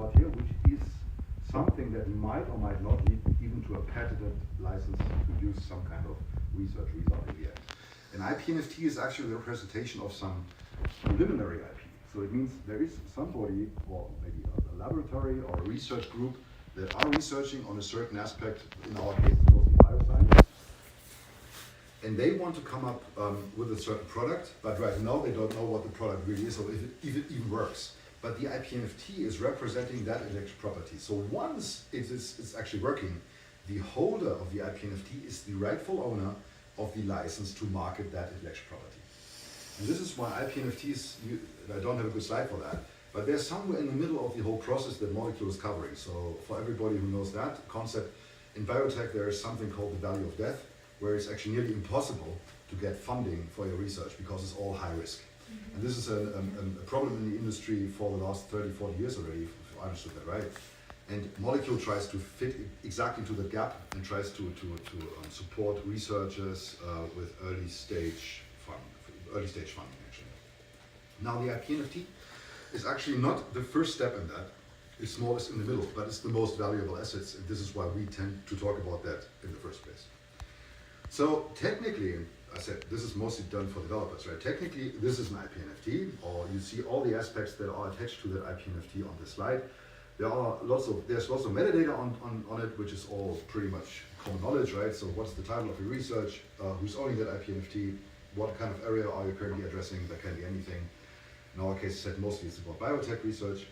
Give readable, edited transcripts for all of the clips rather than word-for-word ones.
about here, which is something that might or might not lead even to a patented license to produce some kind of research result in the end. An IP NFT is actually the representation of some preliminary IP. So it means there is somebody, or maybe a laboratory or a research group, that are researching on a certain aspect, in our case mostly bioscience, and they want to come up with a certain product, but right now they don't know what the product really is or if it even works. But the IP NFT is representing that intellectual property. So once it's actually working, the holder of the IP NFT is the rightful owner of the license to market that intellectual property. And this is why IP NFTs, I don't have a good slide for that, but they're somewhere in the middle of the whole process that Molecule is covering. So for everybody who knows that concept, in biotech there is something called the value of death, where it's actually nearly impossible to get funding for your research because it's all high risk. And this is a problem in the industry for the last 30, 40 years already, if I understood that right. And Molecule tries to fit exactly to the gap and tries to support researchers with early stage funding actually. Now the IP NFT is actually not the first step in that. It's smallest in the middle, but it's the most valuable assets, and this is why we tend to talk about that in the first place. So technically, I said this is mostly done for developers, right? Technically, this is an IP NFT, or you see all the aspects that are attached to that IP NFT on this slide. There's lots of metadata on it, which is all pretty much common knowledge, right? So what's the title of your research? Who's owning that IP NFT? What kind of area are you currently addressing? That can be anything. In our case, said mostly it's about biotech research.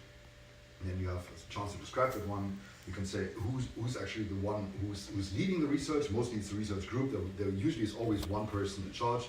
And then you have a chance to describe that one. You can say who's actually the one who's leading the research. Mostly it's the research group. There usually is always one person in charge.